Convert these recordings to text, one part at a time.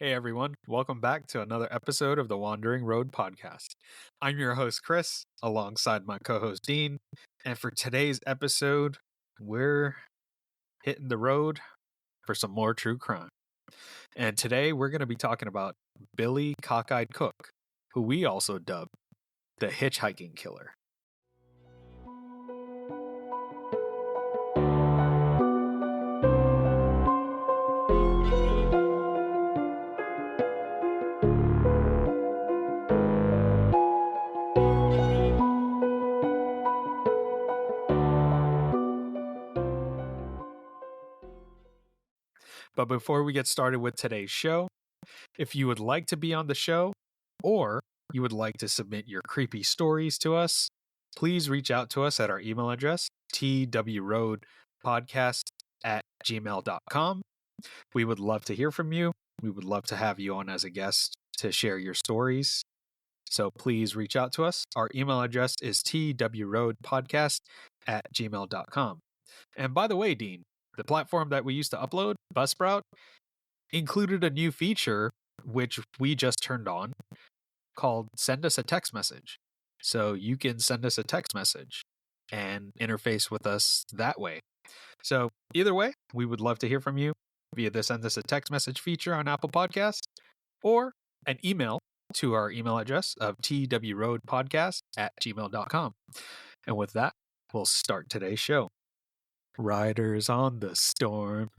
Hey everyone, welcome back to another episode of the Wandering Road podcast. I'm your host Chris, alongside my co-host Dean, and for today's episode, we're hitting the road for some more true crime. And today we're going to be talking about Billy Cockeyed Cook, who we also dub the hitchhiking killer. But before we get started with today's show, if you would like to be on the show, or you would like to submit your creepy stories to us, please reach out to us at our email address, twroadpodcast@gmail.com. We would love to hear from you. We would love to have you on as a guest to share your stories. So please reach out to us. Our email address is twroadpodcast@gmail.com. And by the way, Dean, the platform that we used to upload, Buzzsprout, included a new feature which we just turned on called Send Us a Text Message. So you can send us a text message and interface with us that way. So either way, we would love to hear from you via the Send Us a Text Message feature on Apple Podcasts or an email to our email address of twroadpodcast@gmail.com. And with that, we'll start today's show. Riders on the storm.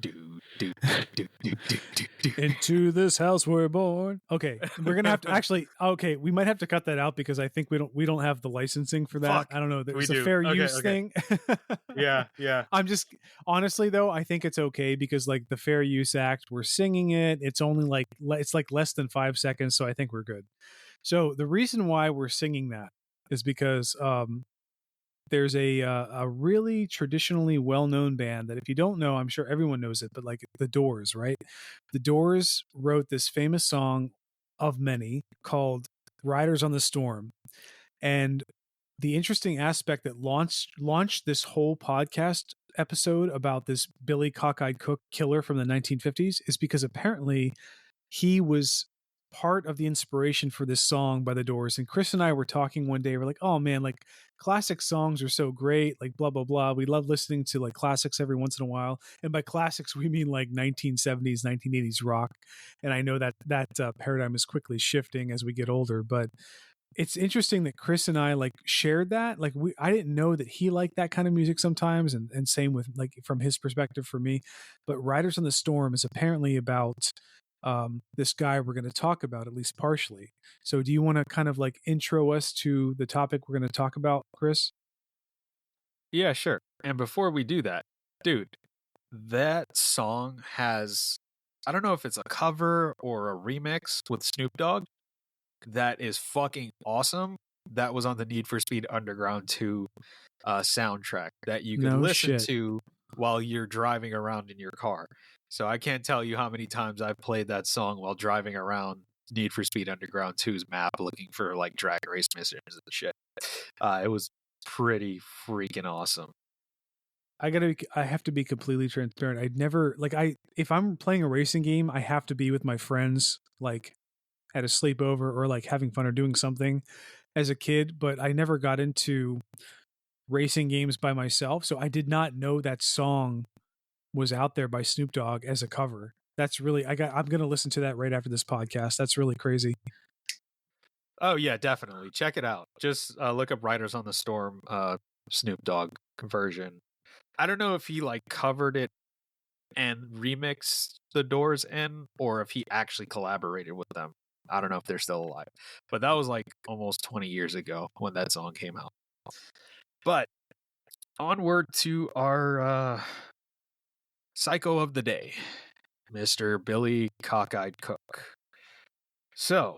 Into this house we're born. Okay, we're gonna have to actually. Okay, we might have to cut that out because I think we don't have the licensing for that. Fuck, I don't know. There's we a do. fair Okay, use okay. thing. Yeah. I'm just honestly though, I think it's okay because like the Fair Use Act, we're singing it. It's only like it's like less than 5 seconds, so I think we're good. So the reason why we're singing that is because there's a really traditionally well-known band that if you don't know, I'm sure everyone knows it, but like The Doors, right? The Doors wrote this famous song of many called Riders on the Storm. And the interesting aspect that launched this whole podcast episode about this Billy Cockeyed Cook killer from the 1950s is because apparently he was part of the inspiration for this song by The Doors. And Chris and I were talking one day, we're like, oh man, like classic songs are so great, like blah, blah, blah. We love listening to like classics every once in a while. And by classics, we mean like 1970s, 1980s rock. And I know that paradigm is quickly shifting as we get older, but it's interesting that Chris and I like shared that. Like I didn't know that he liked that kind of music sometimes. And same with like from his perspective for me, but Riders on the Storm is apparently about this guy we're going to talk about, at least partially. So do you want to kind of like intro us to the topic we're going to talk about, Chris? Yeah, sure. And before we do that, dude, that song has, I don't know if it's a cover or a remix with Snoop Dogg that is fucking awesome. That was on the Need for Speed Underground 2 soundtrack that you could listen to while you're driving around in your car. So I can't tell you how many times I've played that song while driving around Need for Speed Underground 2's map looking for like drag race missions and shit. It was pretty freaking awesome. I have to be completely transparent. If I'm playing a racing game, I have to be with my friends, like at a sleepover or like having fun or doing something as a kid, but I never got into racing games by myself. So I did not know that song was out there by Snoop Dogg as a cover. That's really, I'm going to listen to that right after this podcast. That's really crazy. Oh yeah, definitely. Check it out. Just look up Riders on the Storm, Snoop Dogg version. I don't know if he like covered it and remixed The Doors in, or if he actually collaborated with them. I don't know if they're still alive, but that was like almost 20 years ago when that song came out. But onward to our psycho of the day, Mr. Billy Cockeyed Cook. So,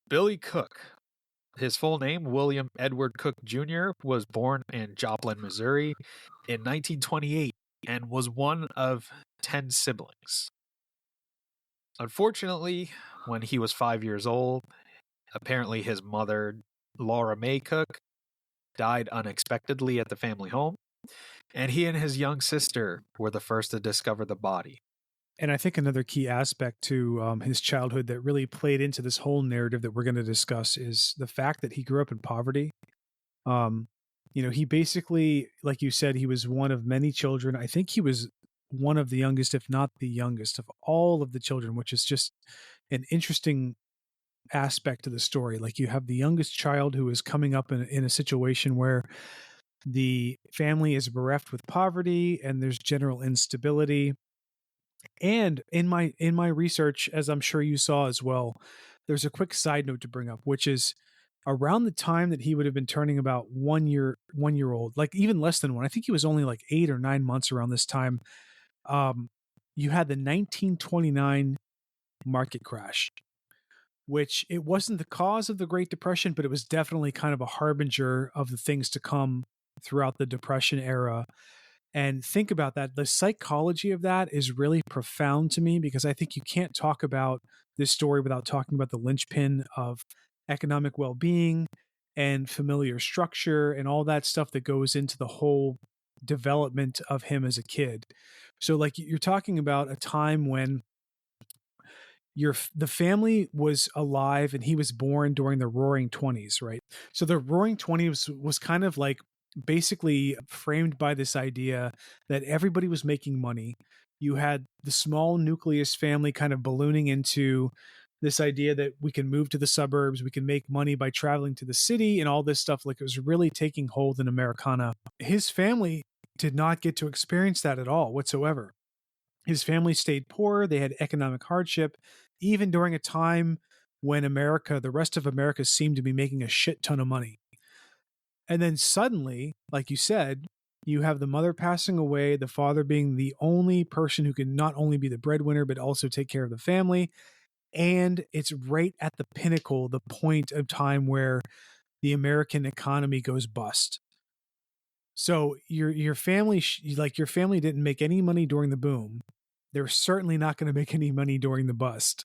Billy Cook, his full name, William Edward Cook Jr., was born in Joplin, Missouri in 1928 and was one of 10 siblings. Unfortunately, when he was 5 years old, apparently his mother, Laura May Cook, died unexpectedly at the family home, and he and his young sister were the first to discover the body. And I think another key aspect to his childhood that really played into this whole narrative that we're going to discuss is the fact that he grew up in poverty. Um, he basically, like you said, he was one of many children. I think he was one of the youngest, if not the youngest, of all of the children, which is just an interesting aspect to the story. Like you have the youngest child who is coming up in a situation where the family is bereft with poverty and there's general instability. And in my research, as I'm sure you saw as well, there's a quick side note to bring up, which is around the time that he would have been turning about 1 year old, like even less than one. I think he was only like 8 or 9 months around this time. Um, you had the 1929 market crash, which it wasn't the cause of the Great Depression, but it was definitely kind of a harbinger of the things to come throughout the Depression era. And think about that. The psychology of that is really profound to me because I think you can't talk about this story without talking about the linchpin of economic well being and familiar structure and all that stuff that goes into the whole development of him as a kid. So, like, you're talking about a time when the family was alive and he was born during the Roaring Twenties, right? So the Roaring Twenties was kind of like basically framed by this idea that everybody was making money. You had the small nucleus family kind of ballooning into this idea that we can move to the suburbs, we can make money by traveling to the city and all this stuff. Like it was really taking hold in Americana. His family did not get to experience that at all whatsoever. His family stayed poor. They had economic hardship, even during a time when the rest of America seemed to be making a shit ton of money. And then suddenly, like you said, you have the mother passing away, the father being the only person who can not only be the breadwinner, but also take care of the family. And it's right at the pinnacle, the point of time where the American economy goes bust. So your family, your family didn't make any money during the boom. They're certainly not going to make any money during the bust.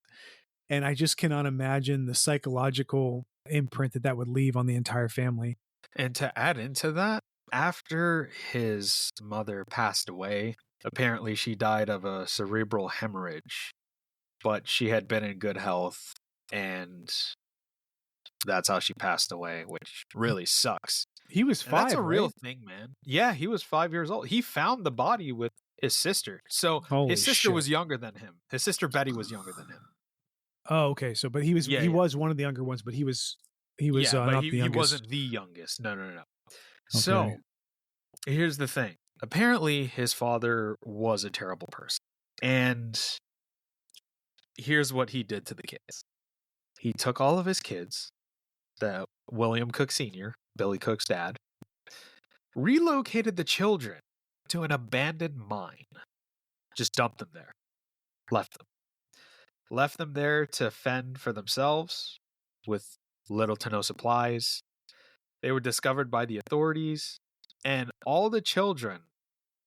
And I just cannot imagine the psychological imprint that would leave on the entire family. And to add into that, after his mother passed away, apparently she died of a cerebral hemorrhage, but she had been in good health, and that's how she passed away, which really sucks. He was And that's 5, a real right? thing, man. Yeah, he was 5 years old. He found the body with his sister. So Holy his sister shit. was younger than him. His sister Betty was younger than him. Oh, okay. So, but he Yeah. was one of the younger ones, but he was But not the he youngest. wasn't the youngest. No. Okay. So here's the thing. Apparently, his father was a terrible person. And here's what he did to the kids. He took all of his kids, the William Cook Sr., Billy Cook's dad, relocated the children to an abandoned mine. Just dumped them there. Left them. Left them there to fend for themselves with little to no supplies. They were discovered by the authorities, and all the children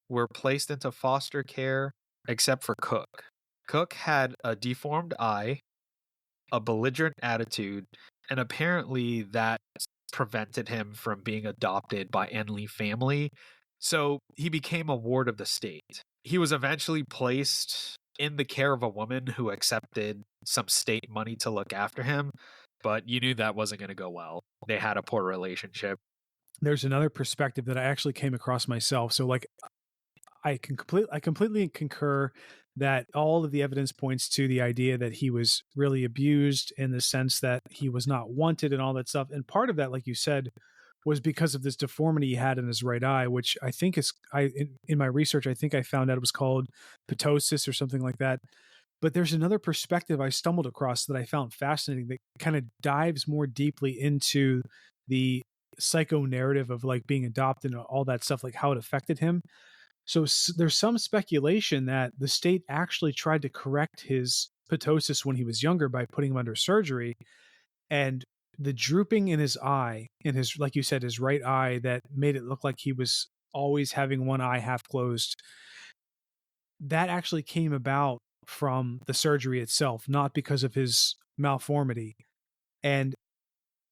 were placed into foster care except for Cook. Cook had a deformed eye, a belligerent attitude, and apparently that prevented him from being adopted by any family. So he became a ward of the state. He was eventually placed in the care of a woman who accepted some state money to look after him, but you knew that wasn't going to go well. They had a poor relationship. There's another perspective that I actually came across myself. So, like, I completely concur that all of the evidence points to the idea that he was really abused in the sense that he was not wanted and all that stuff. And part of that, like you said, was because of this deformity he had in his right eye, which I think in my research, I think I found out it was called ptosis or something like that. But there's another perspective I stumbled across that I found fascinating that kind of dives more deeply into the psycho narrative of like being adopted and all that stuff, like how it affected him. So there's some speculation that the state actually tried to correct his ptosis when he was younger by putting him under surgery, and the drooping in his eye, in his, like you said, his right eye, that made it look like he was always having one eye half closed. That actually came about from the surgery itself, not because of his malformity. And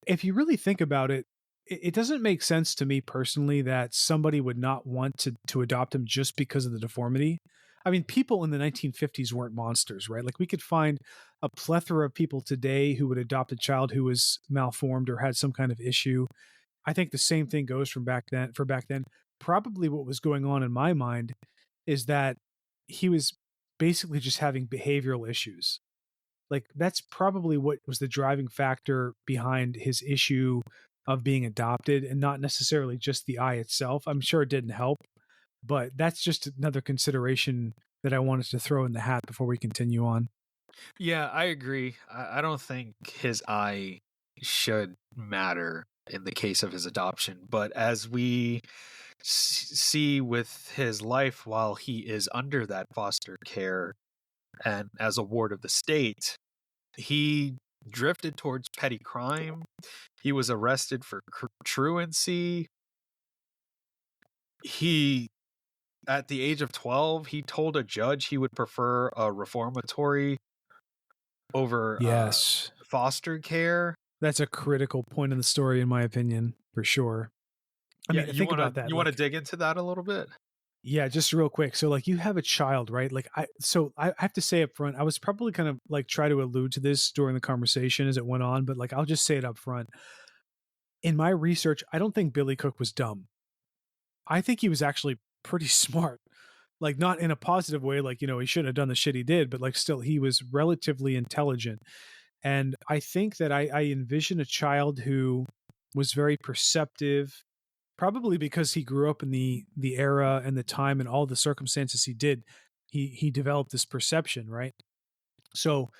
if you really think about it, it doesn't make sense to me personally that somebody would not want to adopt him just because of the deformity. I mean, people in the 1950s weren't monsters, right? Like we could find a plethora of people today who would adopt a child who was malformed or had some kind of issue. I think the same thing goes from back then. For back then, probably what was going on in my mind is that he was basically just having behavioral issues. Like that's probably what was the driving factor behind his issue of being adopted, and not necessarily just the eye itself. I'm sure it didn't help, but that's just another consideration that I wanted to throw in the hat before we continue on. Yeah, I agree. I don't think his eye should matter in the case of his adoption, but as we see with his life while he is under that foster care and as a ward of the state, he drifted towards petty crime. He was arrested for truancy. He, at the age of 12, he told a judge he would prefer a reformatory over Yes. foster care. That's a critical point in the story, in my opinion, for sure. I mean, think about that. You want to dig into that a little bit? Yeah, just real quick. So like you have a child, right? Like I have to say up front, I was probably kind of like try to allude to this during the conversation as it went on, but like I'll just say it up front. In my research, I don't think Billy Cook was dumb. I think he was actually pretty smart. Like not in a positive way, like, he shouldn't have done the shit he did, but like still he was relatively intelligent. And I think that I envision a child who was very perceptive, probably because he grew up in the era and the time and all the circumstances he did. He developed this perception, right? So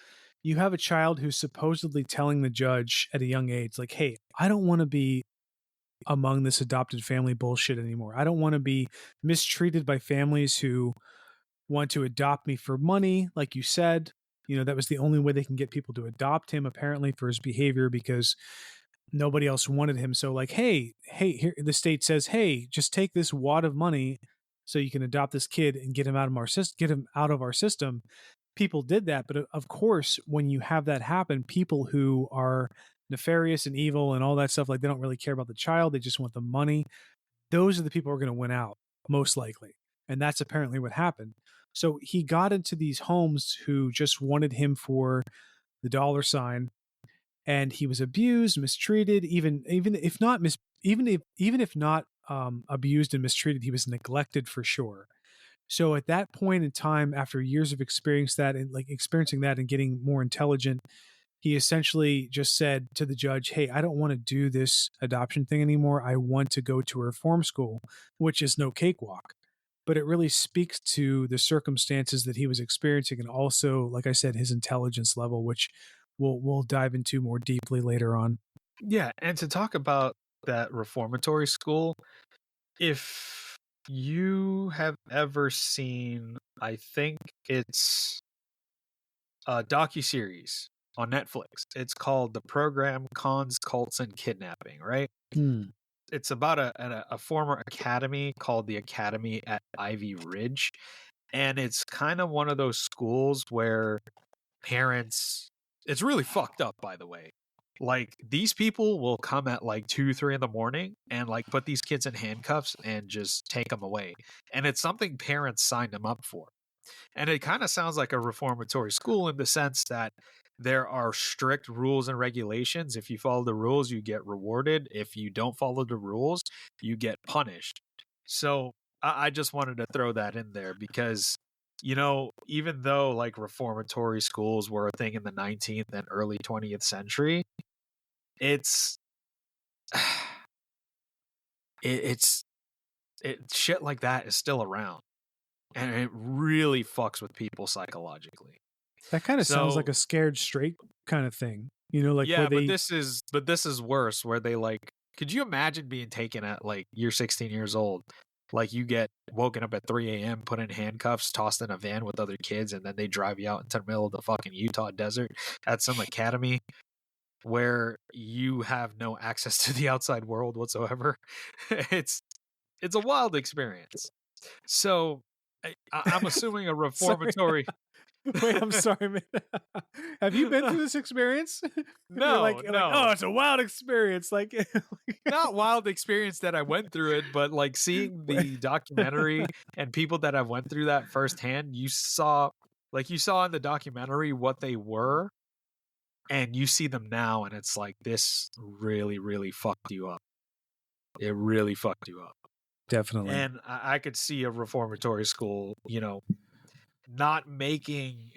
you have a child who's supposedly telling the judge at a young age, like, hey, I don't want to be among this adopted family bullshit anymore. I don't want to be mistreated by families who want to adopt me for money, like you said. That was the only way they can get people to adopt him, apparently, for his behavior, because nobody else wanted him. So like, hey, here the state says, hey, just take this wad of money so you can adopt this kid and get him out of our system. People did that, but of course, when you have that happen, people who are nefarious and evil and all that stuff, like they don't really care about the child, they just want the money. Those are the people who are going to win out, most likely. And that's apparently what happened. So he got into these homes who just wanted him for the dollar sign, and he was abused, mistreated, even if not abused and mistreated, he was neglected for sure. So at that point in time, after years of experiencing that and getting more intelligent, he essentially just said to the judge, hey, I don't want to do this adoption thing anymore. I want to go to a reform school, which is no cakewalk. But it really speaks to the circumstances that he was experiencing, and also, like I said, his intelligence level, which we'll dive into more deeply later on. Yeah, and to talk about that reformatory school, if you have ever seen, I think it's a docuseries on Netflix. It's called The Program Cons, Cults, and Kidnapping, right? It's about a former academy called the Academy at Ivy Ridge. And it's kind of one of those schools where parents, it's really fucked up, by the way. Like, these people will come at like 2, 3 in the morning and like put these kids in handcuffs and just take them away. And it's something parents signed them up for. And it kind of sounds like a reformatory school in the sense that there are strict rules and regulations. If you follow the rules, you get rewarded. If you don't follow the rules, you get punished. So I just wanted to throw that in there because, even though like reformatory schools were a thing in the 19th and early 20th century, it's shit like that is still around. And it really fucks with people psychologically. That kind of sounds like a scared straight kind of thing, like yeah. But this is worse. Where they like, could you imagine being taken at like you're 16 years old, like you get woken up at 3 a.m., put in handcuffs, tossed in a van with other kids, and then they drive you out into the middle of the fucking Utah desert at some academy where you have no access to the outside world whatsoever. It's a wild experience. So I'm assuming a reformatory. Wait, I'm sorry, man. Have you been through this experience? You're No, like, oh, no. it's a wild experience. Like, Not wild experience that I went through it, but like seeing the documentary and people that have went through that firsthand, you saw in the documentary what they were, and you see them now, and it's like, this really, really fucked you up. It really fucked you up. definitely. And I could see a reformatory school, not making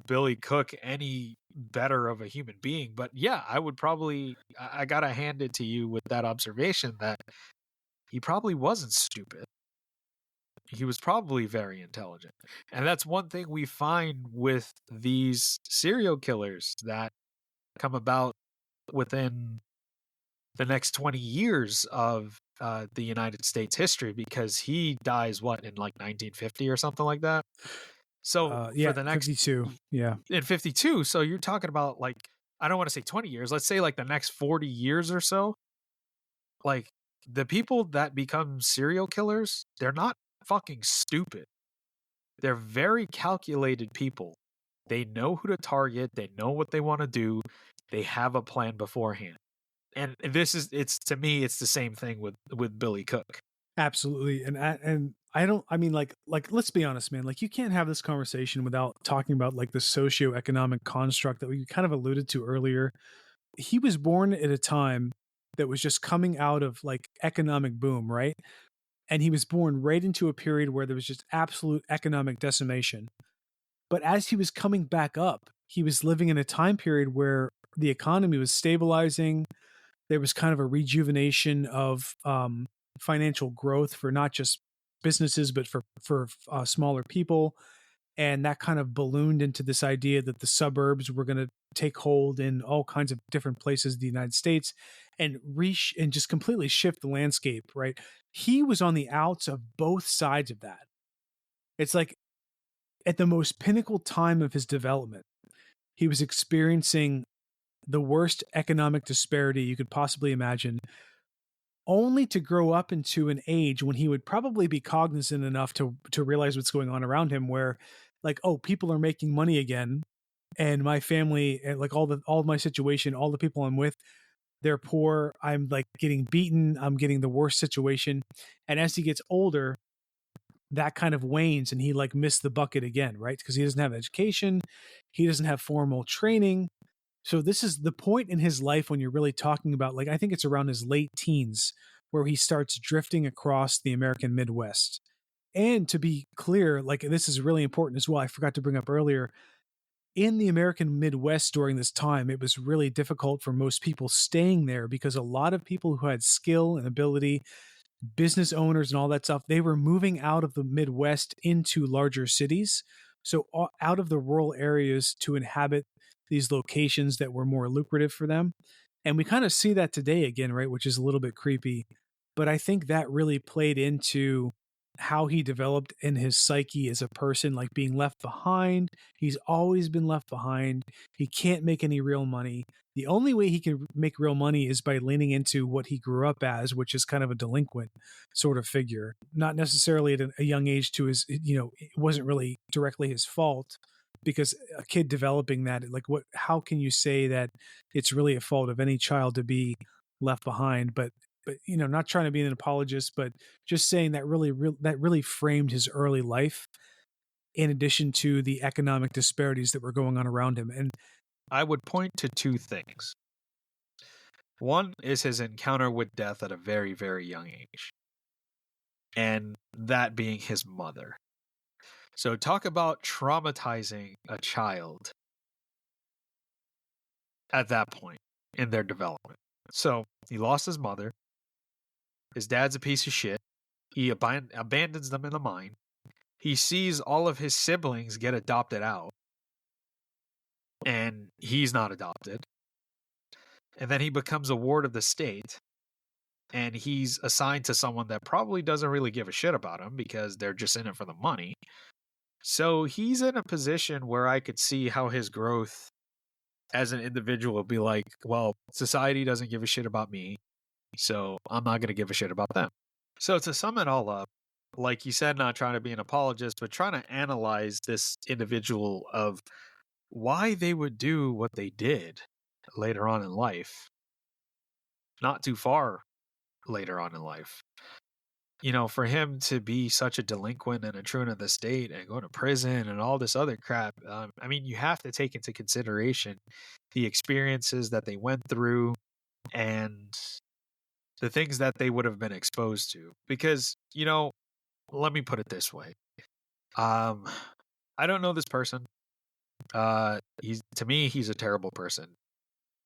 Billy Cook any better of a human being. But yeah, I gotta hand it to you with that observation that he probably wasn't stupid. He was probably very intelligent. And that's one thing we find with these serial killers that come about within the next 20 years of the United States history, because he dies in like 1950 or something like that. So Yeah, for the next 52. Yeah. in 52, so you're talking about, like, I don't want to say 20 years, let's say like the next 40 years or so. Like, the people that become serial killers, they're not fucking stupid. They're very calculated people. They know who to target, they know what they want to do, they have a plan beforehand. And to me, it's the same thing with Billy Cook. Absolutely. And I don't, I mean, like, let's be honest, man, like, you can't have this conversation without talking about like the socioeconomic construct that we kind of alluded to earlier. He was born at a time that was just coming out of like economic boom, right? And he was born right into a period where there was just absolute economic decimation. But as he was coming back up, he was living in a time period where the economy was stabilizing. There was kind of a rejuvenation of financial growth for not just businesses, but for smaller people. And that kind of ballooned into this idea that the suburbs were going to take hold in all kinds of different places in the United States and and just completely shift the landscape, right? He was on the outs of both sides of that. It's like at the most pinnacle time of his development, he was experiencing the worst economic disparity you could possibly imagine, only to grow up into an age when he would probably be cognizant enough to realize what's going on around him, where like, oh, people are making money again, and my family, and like all my situation, all the people I'm with, they're poor. I'm like getting beaten. I'm getting the worst situation. And as he gets older, that kind of wanes and he like missed the bucket again, right? Because he doesn't have education, he doesn't have formal training. So this is the point in his life when you're really talking about, like, I think it's around his late teens where he starts drifting across the American Midwest. And to be clear, like, this is really important as well. I forgot to bring up earlier, in the American Midwest during this time, it was really difficult for most people staying there because a lot of people who had skill and ability, business owners and all that stuff, they were moving out of the Midwest into larger cities. So out of the rural areas to inhabit these locations that were more lucrative for them. And we kind of see that today again, right? Which is a little bit creepy. But I think that really played into how he developed in his psyche as a person, like being left behind. He's always been left behind. He can't make any real money. The only way he can make real money is by leaning into what he grew up as, which is kind of a delinquent sort of figure. Not necessarily at a young age to his, it wasn't really directly his fault, because a kid developing that, like, how can you say that it's really a fault of any child to be left behind? But not trying to be an apologist, but just saying that really framed his early life, in addition to the economic disparities that were going on around him. And I would point to two things. One is his encounter with death at a very, very young age, and that being his mother. So talk about traumatizing a child at that point in their development. So he lost his mother. His dad's a piece of shit. He abandons them in the mine. He sees all of his siblings get adopted out, and he's not adopted. And then he becomes a ward of the state, and he's assigned to someone that probably doesn't really give a shit about him because they're just in it for the money. So he's in a position where I could see how his growth as an individual would be like, well, society doesn't give a shit about me, so I'm not going to give a shit about them. So to sum it all up, like you said, not trying to be an apologist, but trying to analyze this individual of why they would do what they did later on in life, not too far later on in life. You know, for him to be such a delinquent and a truant of the state and go to prison and all this other crap, I mean, you have to take into consideration the experiences that they went through and the things that they would have been exposed to. Because, you know, let me put it this way. I don't know this person. To me, he's a terrible person.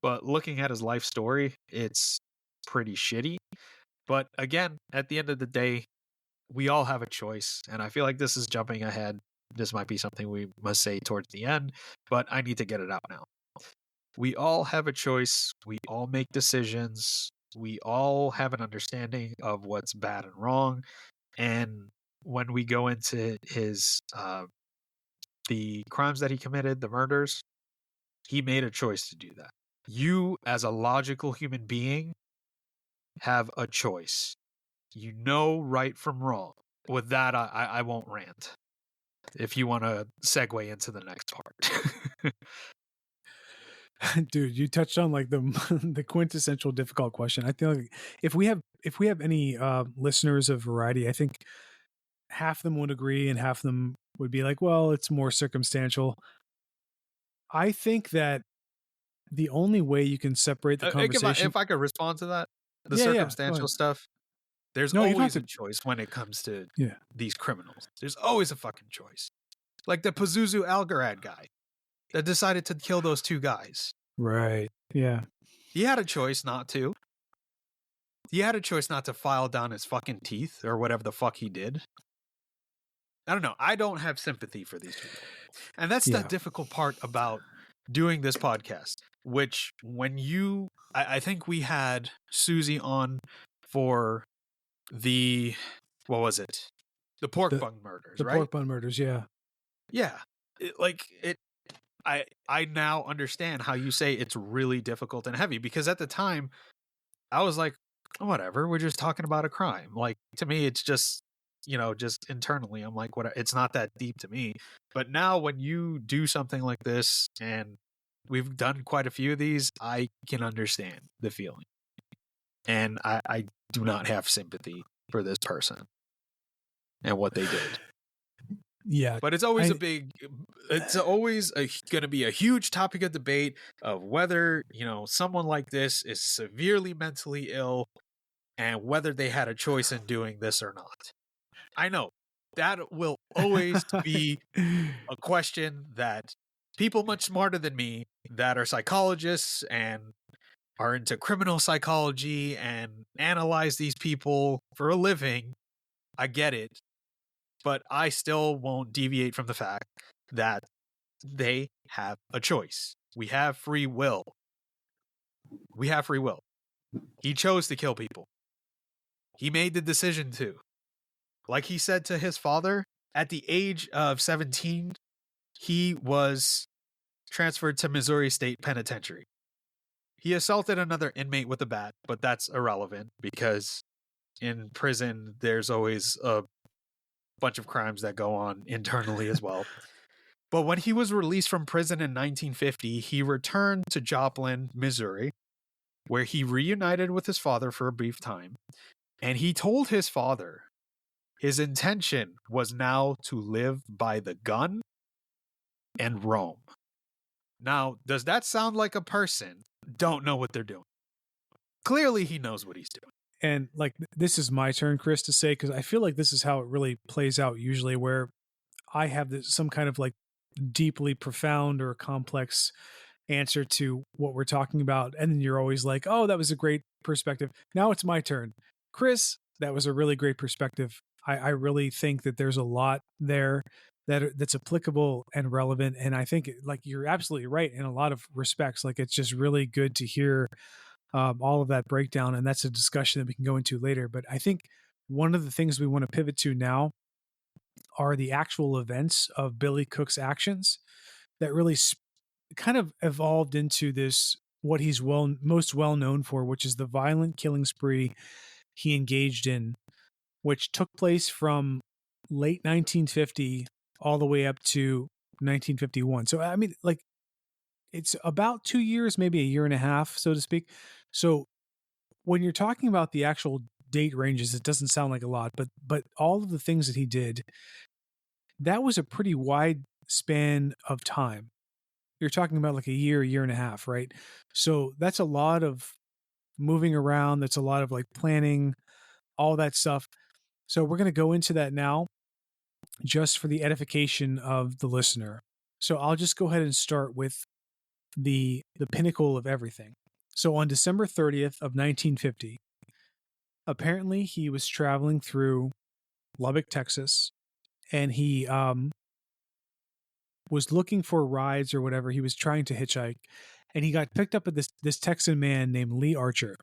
But looking at his life story, it's pretty shitty. But again, at the end of the day, we all have a choice. And I feel like this is jumping ahead. This might be something we must say towards the end, but I need to get it out now. We all have a choice. We all make decisions. We all have an understanding of what's bad and wrong. And when we go into his, the crimes that he committed, the murders, he made a choice to do that. You, as a logical human being, have a choice. You know right from wrong. With that, I won't rant. If you want to segue into the next part. Dude, you touched on like the the quintessential difficult question. I feel like if we have any listeners of Variety, I think half of them would agree and half of them would be like, well, it's more circumstantial. I think that the only way you can separate the conversation. If I could respond to that, the Yeah, circumstantial stuff, there's always a choice when it comes to these criminals. There's always a fucking choice. Like the Pazuzu Algarad guy that decided to kill those two guys. Right. Yeah. He had a choice not to. He had a choice not to file down his fucking teeth or whatever the fuck he did. I don't know. I don't have sympathy for these people. And that's the difficult part about doing this podcast, which when you, I think we had Susie on for the, what was it? The pork bun murders, right? The pork bun murders, yeah. Yeah. I now understand how you say it's really difficult and heavy, because at the time I was like, whatever, we're just talking about a crime. Like, to me, it's just, you know, just internally, I'm like, what? It's not that deep to me. But now when you do something like this, and we've done quite a few of these, I can understand the feeling. And I do not have sympathy for this person and what they did. Yeah. But it's always going to be a huge topic of debate of whether, you know, someone like this is severely mentally ill and whether they had a choice in doing this or not. I know that will always be a question that people much smarter than me that are psychologists and are into criminal psychology and analyze these people for a living. I get it. But I still won't deviate from the fact that they have a choice. We have free will. We have free will. He chose to kill people. He made the decision to. Like he said to his father, at the age of 17, he was transferred to Missouri State Penitentiary. He assaulted another inmate with a bat, but that's irrelevant because in prison, there's always a bunch of crimes that go on internally as well. But when he was released from prison in 1950, he returned to Joplin, Missouri, where he reunited with his father for a brief time. And he told his father his intention was now to live by the gun and roam. Now, does that sound like a person don't know what they're doing? Clearly, he knows what he's doing. And like, this is my turn, Chris, to say, because I feel like this is how it really plays out usually, where I have some kind of like deeply profound or complex answer to what we're talking about. And then you're always like, oh, that was a great perspective. Now it's my turn. Chris, that was a really great perspective. I really think that there's a lot there that's applicable and relevant. And I think like you're absolutely right in a lot of respects. Like, it's just really good to hear all of that breakdown. And that's a discussion that we can go into later. But I think one of the things we want to pivot to now are the actual events of Billy Cook's actions that really kind of evolved into this, what he's most well known for, which is the violent killing spree he engaged in which took place from late 1950 all the way up to 1951. So, I mean, like, it's about 2 years, maybe a year and a half, so to speak. So, when you're talking about the actual date ranges, it doesn't sound like a lot, but all of the things that he did, that was a pretty wide span of time. You're talking about like a year and a half, right? So that's a lot of moving around. That's a lot of like planning, all that stuff. So we're going to go into that now just for the edification of the listener. So I'll just go ahead and start with the pinnacle of everything. So on December 30th of 1950, apparently he was traveling through Lubbock, Texas, and he was looking for rides or whatever. He was trying to hitchhike, and he got picked up at this Texan man named Lee Archer.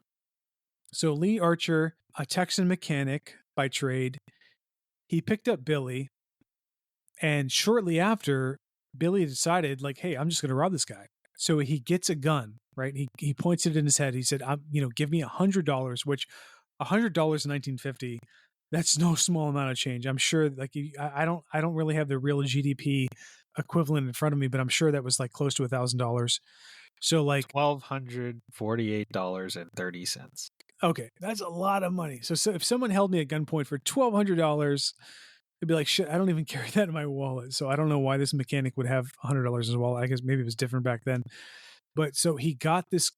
So Lee Archer, a Texan mechanic by trade, he picked up Billy, and shortly after, Billy decided, like, hey, I'm just going to rob this guy. So he gets a gun, right? He points it in his head. He said, give me $100, which $100 in 1950, that's no small amount of change. I'm sure, like, I don't really have the real GDP equivalent in front of me, but I'm sure that was like close to $1,000. So like $1,248.30. Okay, that's a lot of money. So if someone held me at gunpoint for $1,200, it'd be like, shit, I don't even carry that in my wallet. So I don't know why this mechanic would have $100 in his wallet. I guess maybe it was different back then. But so he got this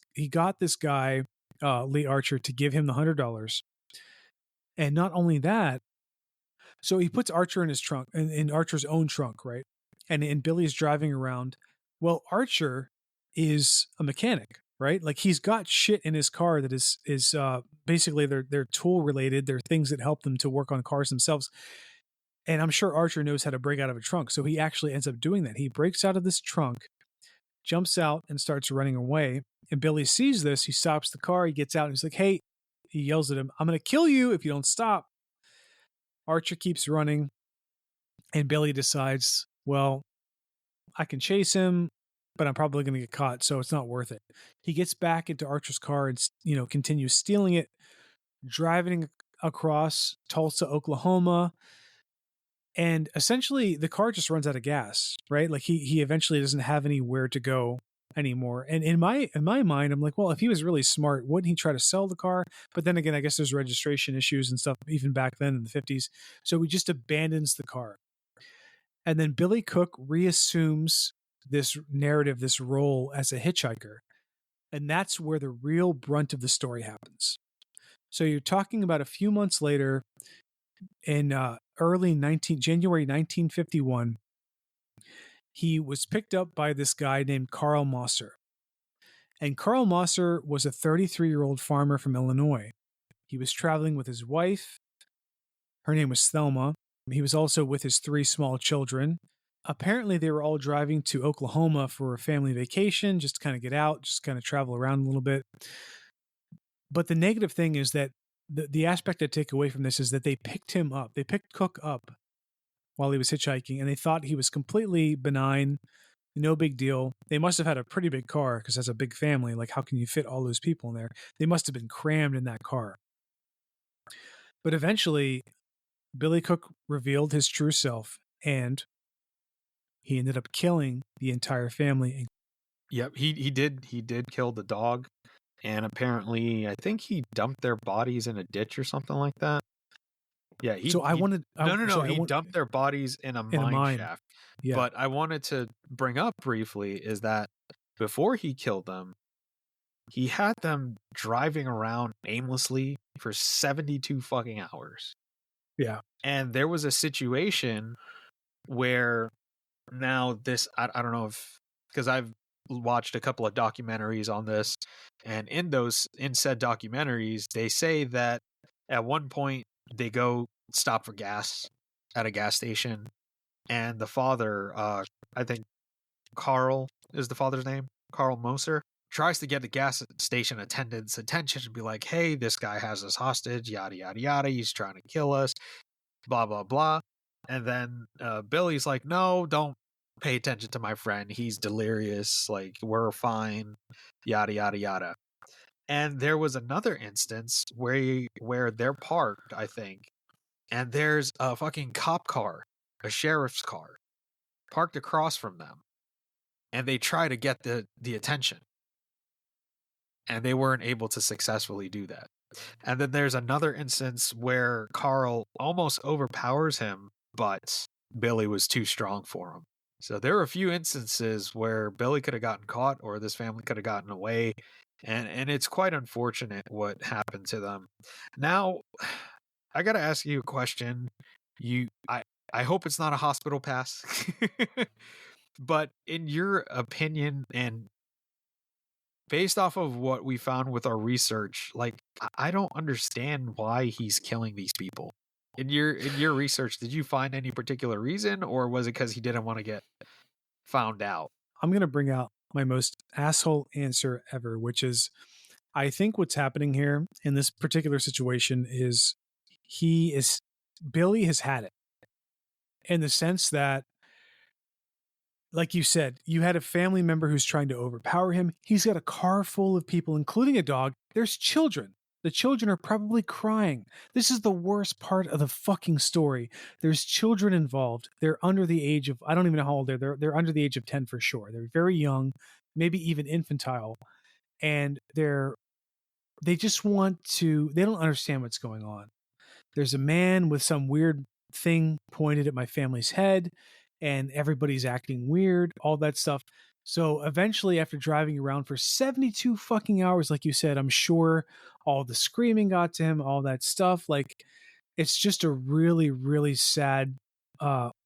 guy, Lee Archer, to give him the $100. And not only that, so he puts Archer in his trunk, in Archer's own trunk, right? And Billy's driving around. Well, Archer is a mechanic, right? Like he's got shit in his car that is basically they're tool related. They're things that help them to work on cars themselves. And I'm sure Archer knows how to break out of a trunk. So he actually ends up doing that. He breaks out of this trunk, jumps out, and starts running away. And Billy sees this. He stops the car. He gets out and he's like, hey, he yells at him, I'm going to kill you if you don't stop. Archer keeps running. And Billy decides, well, I can chase him, but I'm probably going to get caught, so it's not worth it. He gets back into Archer's car and, continues stealing it, driving across Tulsa, Oklahoma. And essentially the car just runs out of gas, right? Like he eventually doesn't have anywhere to go anymore. And in my mind, I'm like, well, if he was really smart, wouldn't he try to sell the car? But then again, I guess there's registration issues and stuff even back then in the 50s. So he just abandons the car. And then Billy Cook reassumes this narrative, this role as a hitchhiker. And that's where the real brunt of the story happens. So you're talking about a few months later in January 1951, he was picked up by this guy named Carl Mosser. And Carl Mosser was a 33-year-old farmer from Illinois. He was traveling with his wife. Her name was Thelma. He was also with his 3 small children. Apparently, they were all driving to Oklahoma for a family vacation, just to kind of get out, just kind of travel around a little bit. But the negative thing is that the aspect I take away from this is that they picked him up. They picked Cook up while he was hitchhiking, and they thought he was completely benign, no big deal. They must have had a pretty big car because that's a big family. Like, how can you fit all those people in there? They must have been crammed in that car. But eventually, Billy Cook revealed his true self, and he ended up killing the entire family. Yep, he did kill the dog, and apparently, I think he dumped their bodies in a ditch or something like that. Yeah, he dumped their bodies in a mine shaft. Yeah. But I wanted to bring up briefly is that before he killed them, he had them driving around aimlessly for 72 fucking hours. Yeah. And there was a situation where now this, I don't know if, because I've watched a couple of documentaries on this, and in said documentaries, they say that at one point they go stop for gas at a gas station, and the father, I think Carl is the father's name, Carl Moser, tries to get the gas station attendant's attention and be like, hey, this guy has us hostage, yada, yada, yada, he's trying to kill us, blah, blah, blah. And then Billy's like, no, don't pay attention to my friend. He's delirious. Like, we're fine, yada, yada, yada. And there was another instance where they're parked, I think, and there's a fucking cop car, a sheriff's car, parked across from them, and they try to get the attention, and they weren't able to successfully do that. And then there's another instance where Carl almost overpowers him, but Billy was too strong for him. So there were a few instances where Billy could have gotten caught or this family could have gotten away. And it's quite unfortunate what happened to them. Now, I got to ask you a question. I hope it's not a hospital pass. But in your opinion, and based off of what we found with our research, like I don't understand why he's killing these people. In your research, did you find any particular reason, or was it because he didn't want to get found out? I'm going to bring out my most asshole answer ever, which is I think what's happening here in this particular situation is Billy has had it, in the sense that, like you said, you had a family member who's trying to overpower him. He's got a car full of people, including a dog. There's children. The children are probably crying. This is the worst part of the fucking story. There's children involved. They're under the age of, I don't even know how old they're under the age of 10 for sure. They're very young, maybe even infantile. And they just want to, they don't understand what's going on. There's a man with some weird thing pointed at my family's head, and everybody's acting weird, all that stuff. So eventually, after driving around for 72 fucking hours, like you said, I'm sure all the screaming got to him, all that stuff. Like, it's just a really, really sad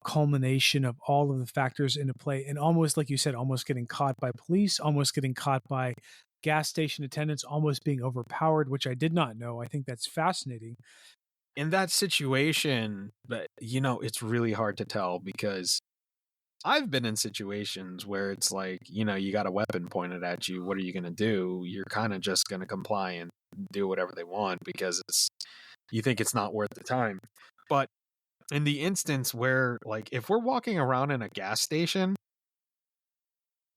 culmination of all of the factors into play. And almost, like you said, almost getting caught by police, almost getting caught by gas station attendants, almost being overpowered, which I did not know. I think that's fascinating. In that situation, but it's really hard to tell because I've been in situations where it's like, you got a weapon pointed at you. What are you going to do? You're kind of just going to comply and do whatever they want because you think it's not worth the time. But in the instance where, like, if we're walking around in a gas station,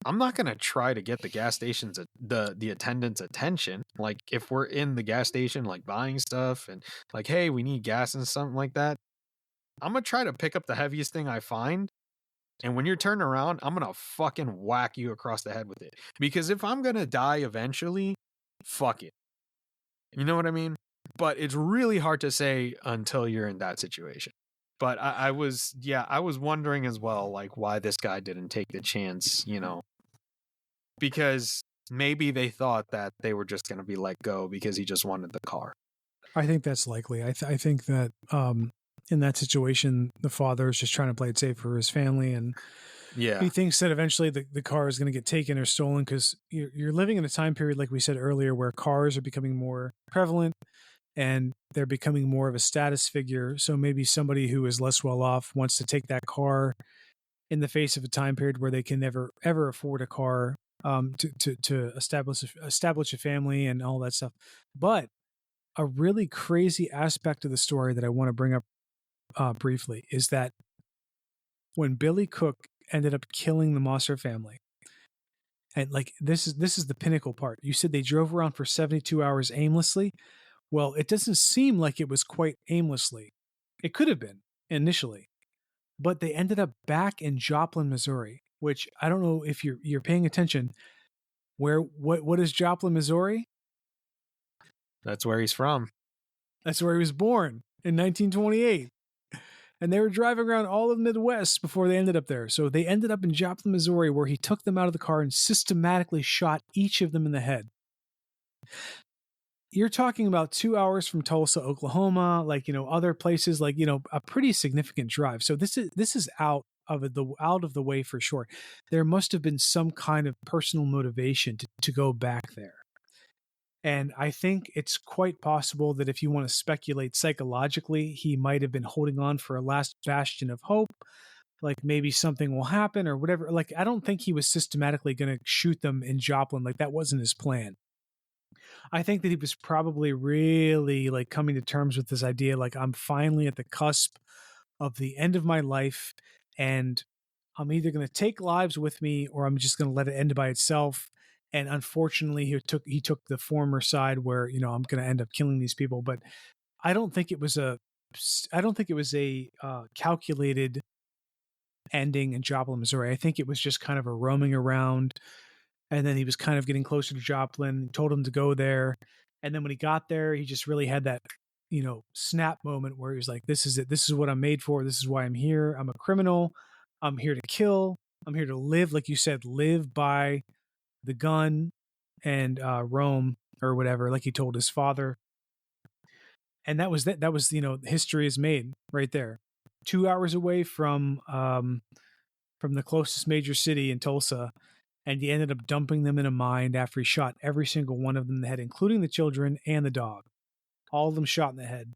I'm not going to try to get the gas station's the attendant's attention. Like, if we're in the gas station, like buying stuff and like, hey, we need gas and something like that, I'm going to try to pick up the heaviest thing I find. And when you're turning around, I'm going to fucking whack you across the head with it. Because if I'm going to die eventually, fuck it. You know what I mean? But it's really hard to say until you're in that situation. But I was wondering as well, like, why this guy didn't take the chance, because maybe they thought that they were just going to be let go because he just wanted the car. I think that's likely. I think that in that situation, the father is just trying to play it safe for his family, and he thinks that eventually the car is going to get taken or stolen because you're living in a time period, like we said earlier, where cars are becoming more prevalent and they're becoming more of a status figure. So maybe somebody who is less well off wants to take that car in the face of a time period where they can never ever afford a car to establish a family and all that stuff. But a really crazy aspect of the story that I want to bring up briefly is that when Billy Cook ended up killing the Mosser family, and like this is the pinnacle part. You said they drove around for 72 hours aimlessly. Well, it doesn't seem like it was quite aimlessly. It could have been initially, but they ended up back in Joplin, Missouri, which I don't know if you're paying attention. What is Joplin, Missouri? That's where he's from. That's where he was born in 1928. And they were driving around all of the Midwest before they ended up there. So they ended up in Joplin, Missouri, where he took them out of the car and systematically shot each of them in the head. You're talking about 2 hours from Tulsa, Oklahoma, like, other places, like, a pretty significant drive. So this is out of the way for sure. There must have been some kind of personal motivation to go back there. And I think it's quite possible that if you want to speculate psychologically, he might have been holding on for a last bastion of hope. Like maybe something will happen or whatever. Like, I don't think he was systematically going to shoot them in Joplin. Like, that wasn't his plan. I think that he was probably really like coming to terms with this idea, like, I'm finally at the cusp of the end of my life, and I'm either going to take lives with me or I'm just going to let it end by itself. And unfortunately, he took the former side where, I'm going to end up killing these people. But I don't think it was a calculated ending in Joplin, Missouri. I think it was just kind of a roaming around, and then he was kind of getting closer to Joplin, told him to go there. And then when he got there, he just really had that, snap moment where he was like, this is it. This is what I'm made for. This is why I'm here. I'm a criminal. I'm here to kill. I'm here to live, like you said, live by the gun and roam or whatever, like he told his father. And that was that was, history is made right there. 2 hours away from the closest major city in Tulsa, and he ended up dumping them in a mine after he shot every single one of them in the head, including the children and the dog. All of them shot in the head,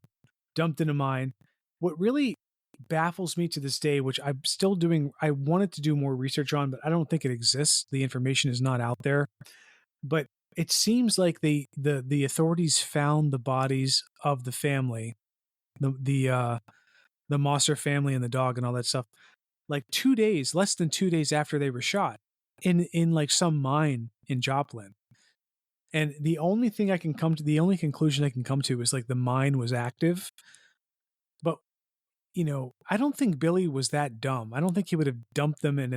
dumped in a mine. What really baffles me to this day, which I'm still doing, I wanted to do more research on, but I don't think it exists. The information is not out there. But it seems like the authorities found the bodies of the family, the Mosser family and the dog and all that stuff, like less than 2 days after they were shot in like some mine in Joplin. And the only conclusion I can come to is like the mine was active. But, I don't think Billy was that dumb. I don't think he would have dumped them in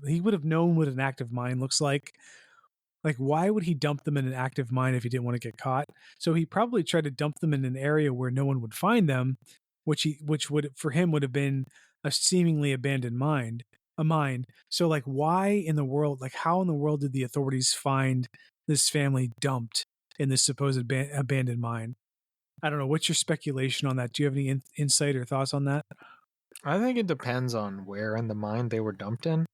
he would have known what an active mine looks like. Like, why would he dump them in an active mine if he didn't want to get caught? So he probably tried to dump them in an area where no one would find them, which would for him would have been a seemingly abandoned a mine. So like, why in the world, like how in the world did the authorities find this family dumped in this supposed abandoned mine? I don't know. What's your speculation on that? Do you have any insight or thoughts on that? I think it depends on where in the mine they were dumped in.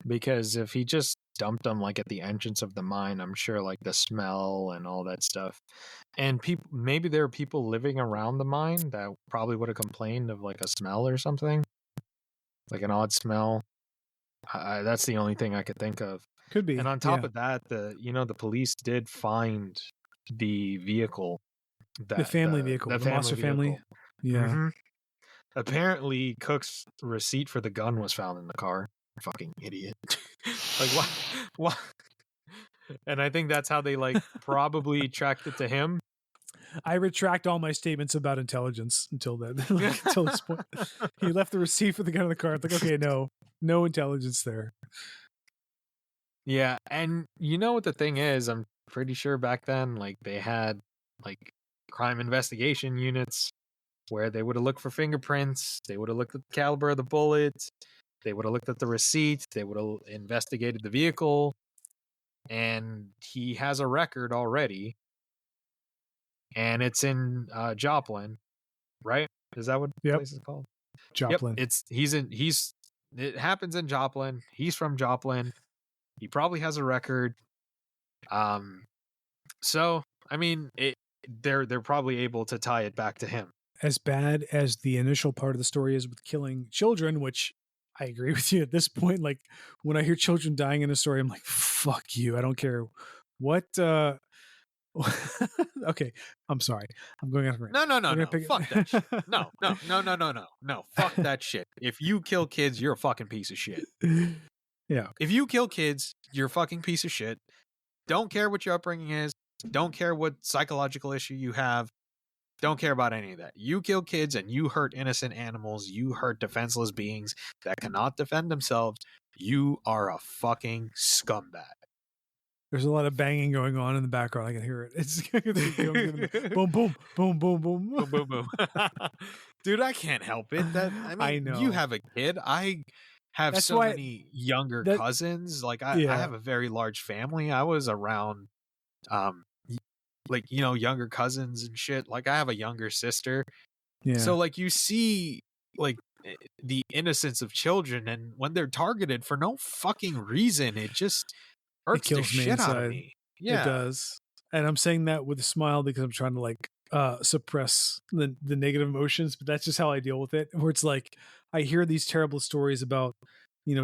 Because if he just dumped them like at the entrance of the mine, I'm sure like the smell and all that stuff. And maybe there are people living around the mine that probably would have complained of like a smell or something. Like an odd smell. That's the only thing I could think of. Could be. And on top of that, the police did find the vehicle. The family vehicle. The Mosser family. Yeah. Mm-hmm. Apparently, Cook's receipt for the gun was found in the car. Fucking idiot. Like, what? And I think that's how they like probably tracked it to him. I retract all my statements about intelligence until then. Until this point, he left the receipt for the gun in the car. It's like, okay, no intelligence there. Yeah, and you know what the thing is? I'm pretty sure back then, like they had like crime investigation units where they would have looked for fingerprints. They would have looked at the caliber of the bullets. They would have looked at the receipt. They would have investigated the vehicle. And he has a record already. And it's in Joplin, right? Is that what the place is called? Joplin. Yep. It happens in Joplin. He's from Joplin. He probably has a record. So I mean, they're probably able to tie it back to him. As bad as the initial part of the story is with killing children, which I agree with you at this point. Like when I hear children dying in a story, I'm like, fuck you. I don't care what. Okay, I'm sorry. I'm going after it. No. Fuck that shit. No. Fuck that shit. If you kill kids, you're a fucking piece of shit. Yeah. If you kill kids, you're a fucking piece of shit. Don't care what your upbringing is. Don't care what psychological issue you have. Don't care about any of that. You kill kids and you hurt innocent animals. You hurt defenseless beings that cannot defend themselves. You are a fucking scumbag. There's a lot of banging going on in the background. I can hear it. It's boom, boom, boom, boom, boom, boom, boom. Dude, I can't help it. I know. You have a kid. I have many younger cousins. Like I have a very large family. I was around, younger cousins and shit. Like I have a younger sister. Yeah. So like you see like the innocence of children, and when they're targeted for no fucking reason, it just hurts the shit out of me. Yeah, it does. And I'm saying that with a smile because I'm trying to like suppress the negative emotions, but that's just how I deal with it. Where it's like I hear these terrible stories about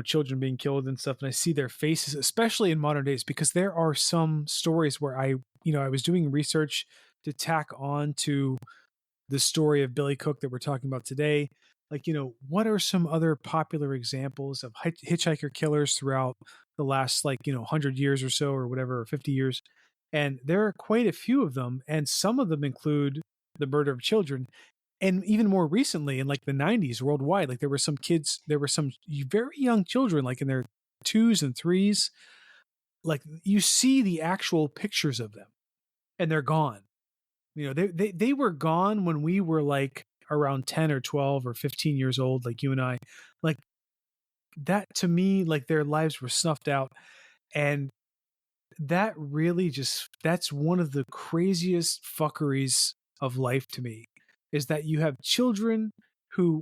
children being killed and stuff, and I see their faces, especially in modern days, because there are some stories where I was doing research to tack on to the story of Billy Cook that we're talking about today. Like, what are some other popular examples of hitchhiker killers throughout the last 100 years or so, or whatever, or 50 years? And there are quite a few of them, and some of them include the murder of children. And even more recently, in like the 90s worldwide, like there were some very young children, like in their 2s and 3s. Like you see the actual pictures of them and they're gone. You know, they were gone when we were like around 10 or 12 or 15 years old, like you and I. Like that to me, like their lives were snuffed out. And that really that's one of the craziest fuckeries of life to me, is that you have children who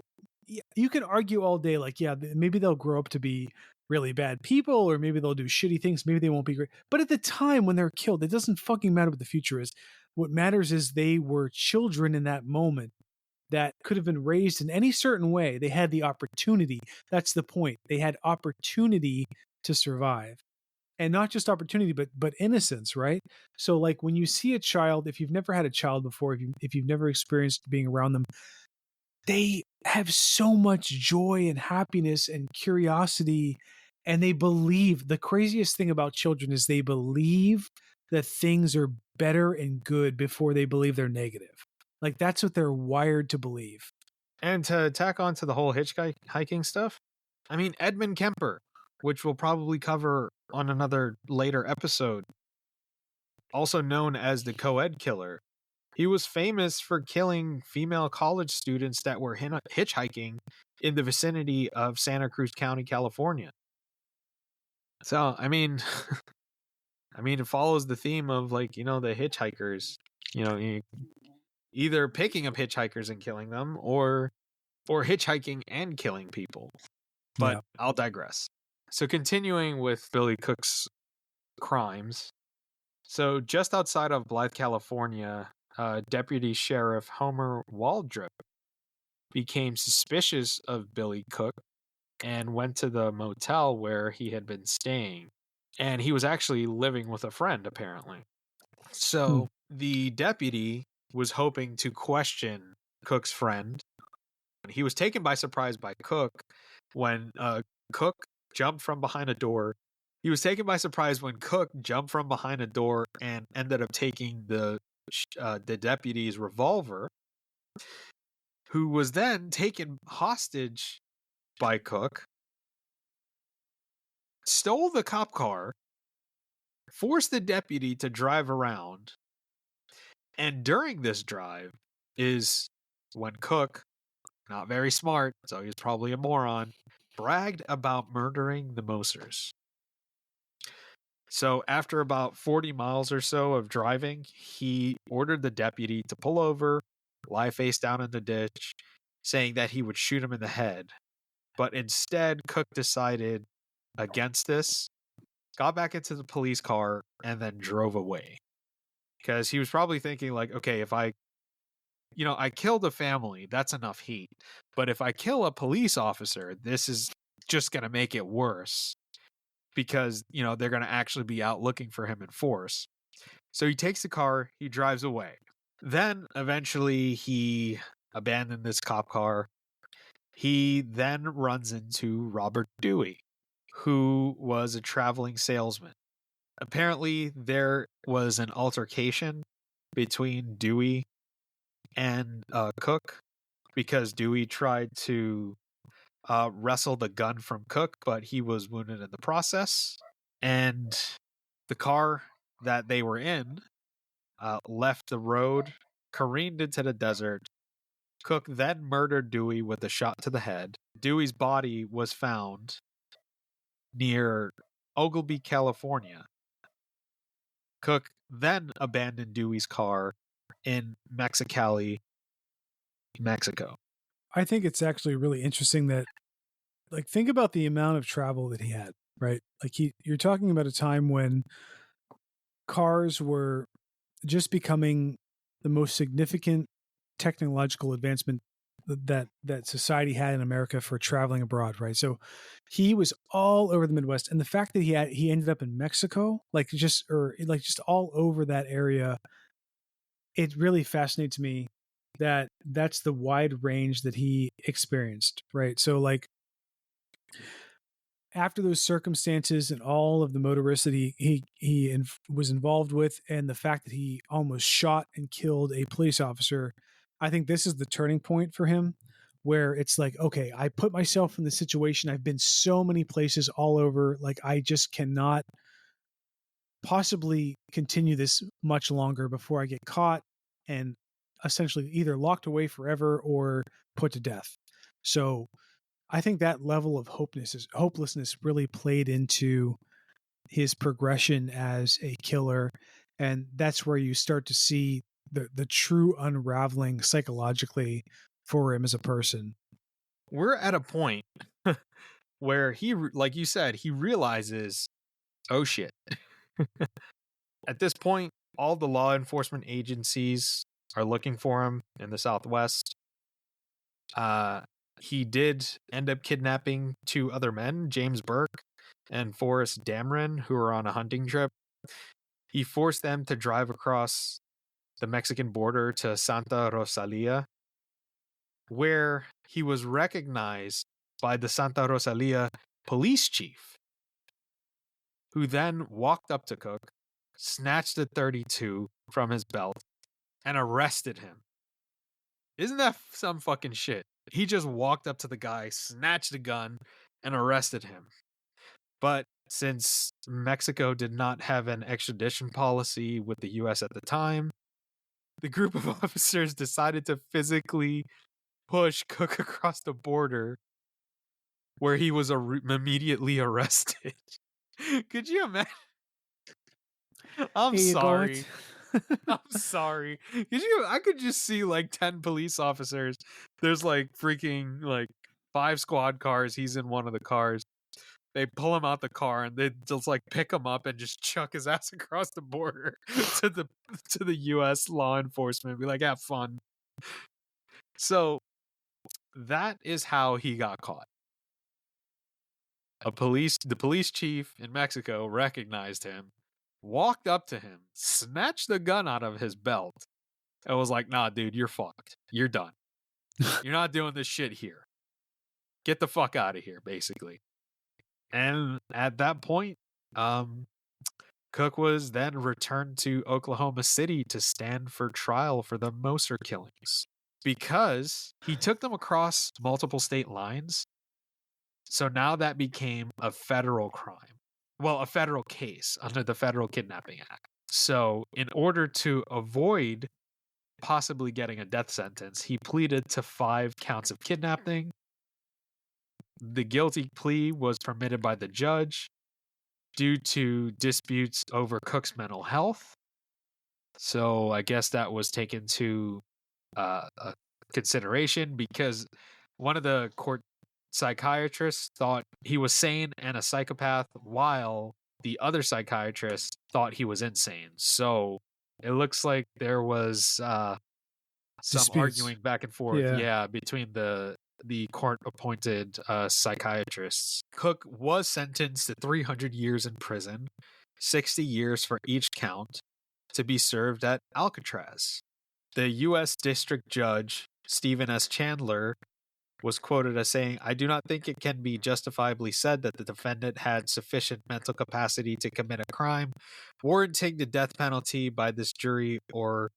you can argue all day, like, yeah, maybe they'll grow up to be really bad people, or maybe they'll do shitty things, maybe they won't be great. But at the time when they're killed, it doesn't fucking matter what the future is. What matters is they were children in that moment that could have been raised in any certain way. They had the opportunity. That's the point. They had opportunity to survive. And not just opportunity, but innocence, right? So like when you see a child, if you've never had a child before, if you've never experienced being around them, they have so much joy and happiness and curiosity, and they believe. The craziest thing about children is they believe that things are better and good before they believe they're negative. Like that's what they're wired to believe. And to tack on to the whole hitchhiking stuff, I mean, Edmund Kemper, which we'll probably cover on another later episode, also known as the co-ed killer. He was famous for killing female college students that were hitchhiking in the vicinity of Santa Cruz County, California. So, I mean, it follows the theme of like, you know, the hitchhikers, you know, either picking up hitchhikers and killing them, or hitchhiking and killing people. But Yeah. I'll digress. So continuing with Billy Cook's crimes. So just outside of Blythe, California, Deputy Sheriff Homer Waldrop became suspicious of Billy Cook and went to the motel where he had been staying. And he was actually living with a friend, apparently. So the deputy was hoping to question Cook's friend. He was taken by surprise by Cook when Cook jumped from behind a door. He was taken by surprise when Cook jumped from behind a door and ended up taking the deputy's revolver, who was then taken hostage by Cook, stole the cop car, forced the deputy to drive around, and during this drive is when Cook, not very smart, so he's probably a moron, bragged about murdering the Mosers. So after about 40 miles or so of driving, he ordered the deputy to pull over, lie face down in the ditch, saying that he would shoot him in the head. But instead, Cook decided against this, got back into the police car, and then drove away. Because he was probably thinking like, okay, if I killed a family, that's enough heat. But if I kill a police officer, this is just going to make it worse. Because, they're going to actually be out looking for him in force. So he takes the car, he drives away. Then, eventually, he abandoned this cop car. He then runs into Robert Dewey, who was a traveling salesman. Apparently, there was an altercation between Dewey and Cook, because Dewey tried to wrestle the gun from Cook, but he was wounded in the process. And the car that they were in left the road, careened into the desert. Cook then murdered Dewey with a shot to the head. Dewey's body was found near Oglebay, California. Cook then abandoned Dewey's car in Mexicali, Mexico. I think it's actually really interesting that, like, think about the amount of travel that he had, right? Like you're talking about a time when cars were just becoming the most significant technological advancement that society had in America for traveling abroad, right? So he was all over the Midwest, and the fact that he ended up in Mexico, just all over that area, it really fascinates me that that's the wide range that he experienced, right? So like after those circumstances and all of the motorists that he was involved with, and the fact that he almost shot and killed a police officer, I think this is the turning point for him where it's like, okay, I put myself in the situation. I've been so many places all over. Like, I just cannot possibly continue this much longer before I get caught and essentially either locked away forever or put to death. So I think that level of hopelessness really played into his progression as a killer. And that's where you start to see the true unraveling psychologically for him as a person. We're at a point where he, like you said, he realizes, oh shit. At this point, all the law enforcement agencies are looking for him in the Southwest. He did end up kidnapping 2 other men, James Burke and Forrest Dameron, who were on a hunting trip. He forced them to drive across the Mexican border to Santa Rosalia, where he was recognized by the Santa Rosalia police chief, who then walked up to Cook, snatched the .32 from his belt, and arrested him. Isn't that some fucking shit? He just walked up to the guy, snatched the gun, and arrested him. But since Mexico did not have an extradition policy with the US at the time, the group of officers decided to physically push Cook across the border, where he was immediately arrested. Could you imagine? I'm Here you go. sorry. I'm sorry. I could just see like 10 police officers. There's like freaking like 5 squad cars. He's in one of the cars. They pull him out the car and they just like pick him up and just chuck his ass across the border to the US law enforcement. Be like, have fun. So that is how he got caught. The police chief in Mexico recognized him, walked up to him, snatched the gun out of his belt, and was like, nah, dude, you're fucked. You're done. You're not doing this shit here. Get the fuck out of here, basically. And at that point, Cook was then returned to Oklahoma City to stand for trial for the Moser killings because he took them across multiple state lines. So now that became a federal crime. Well, a federal case under the Federal Kidnapping Act. So in order to avoid possibly getting a death sentence, he pleaded to 5 counts of kidnapping. The guilty plea was permitted by the judge due to disputes over Cook's mental health. So I guess that was taken to consideration because one of the court psychiatrists thought he was sane and a psychopath, while the other psychiatrist thought he was insane. So it looks like there was some Disputes. arguing back and forth, between the court-appointed psychiatrists. Cook was sentenced to 300 years in prison, 60 years for each count, to be served at Alcatraz. The U.S. District Judge, Stephen S. Chandler, was quoted as saying, "I do not think it can be justifiably said that the defendant had sufficient mental capacity to commit a crime warranting the death penalty by this jury or